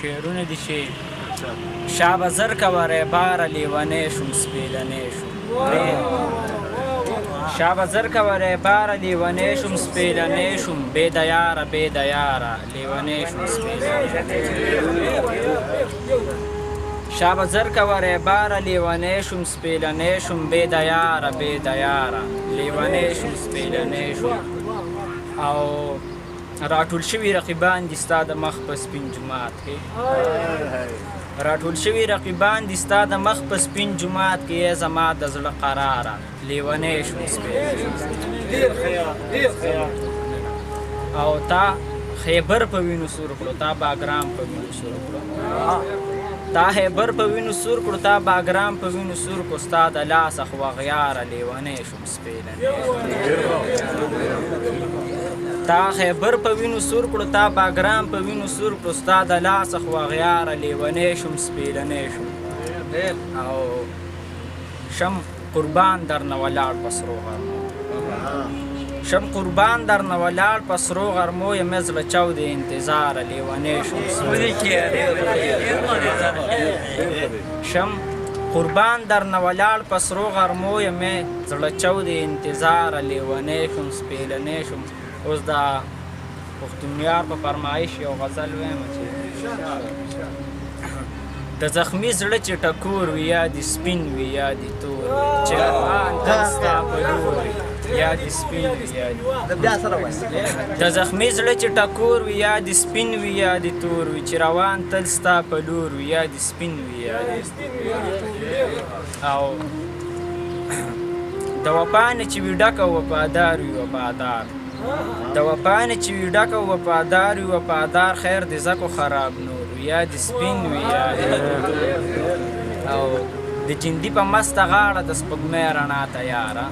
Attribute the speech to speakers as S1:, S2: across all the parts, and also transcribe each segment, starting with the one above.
S1: شعرونه دي چې شابه زر کوه ریباره لیونی شوم سپېلنی شوم شابه زر کوه ریباره لیونی شوم سپېلنی شوم بې د یاره بې د یاره لیونی شوم سپېلنی شابه زر کوه ریباره لیونی شوم سپېلنی شوم بې د یاره بې د یاره لیونی شوم سپېلنی شوم او راټول شوي رقیبان دي ستا د مخ په سپین جومات کې راټول شوي رقیبان دي ستا د مخ په سپین جومات کې ای زما د زړه قراره لیونی شوم او تا خیبر په وینو سور کړو تا باګرام په وینو سور کړو تا خیبر په وینو سور کړو تا باګرام په وینو سور کړو ستا د لاسه خو غیاره لیونی شوم سپېلنی تا خیبر په وینو سور کړو تا باګرام په وینو سور کړو ستا د لاسه خو غیاره لیونی شوم سپېلنی شوم او شم قربان درنه ولاړ په سرو غرمو شم قربان درنه ولاړ په سرو غرمو یمې زړه چاودې انتظاره لیونی شوم شم قربان درنه ولاړ په سرو غرمو یمې زړه چاودې انتظاره لیونی شوم سپېلنی شوم اوس د پښتونیار په فرمایش یو غزل وایم چې د زخمي زړه چې ټکور وي یا دې سپین وي یا دې تور چې روان تل ستا په لور وي یا دې سپین وي یا د زخمي زړه چې ټکور وي یا دې سپین وي یا دې تور وي چې روان تل ستا په لور وي یا دې سپین وي یا دې او د وفا نه چې وي ډکه وفادار وي وفادار د وفا نه چې وي ډکه وفادار وي وفادار خیر د زکو خراب نور یا د سپین وي یا او د جندي په مسته غاړه د سپوږمۍ رڼا تیاره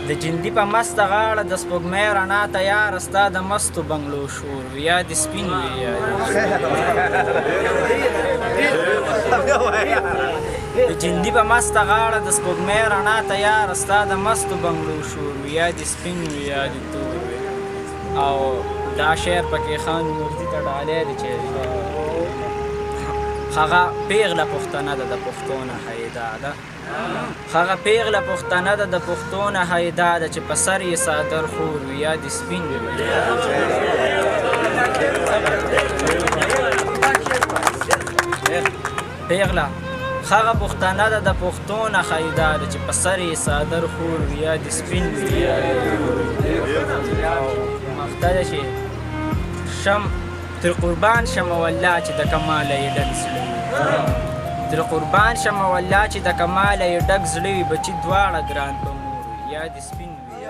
S1: د جندي په مسته غاړه د سپوږمۍ رڼا تیاره ستا د مستو بنګلو شور وي یا د سپین وي یا د جندي په مسته غاړه د سپوږمۍ رڼا تیاره ستا د مستو بنګلو شور وي یا د سپین وي یا د تور وي او دا شعر پکې خان نورزي ته ډالۍ دی چې هغه پیغله پښتنه ده د پښتو نه حیدا ده هغه پیغله پښتنه ده د پښتو نه حیدا ده چې په سر یې څادر خور وي یا د سپین وي پیغله هغه پښتنه ده د پښتو نه حیدا ده چې په سر یې څادر خور وي یا د سپین وي او مخته ده چې شم تر قربان شم والله چې د کماله یې ډک زړه وي تر قربان شم والله چې د کماله یې ډک زړه وي بچي دواړه ګران په مور وي یا د سپین وي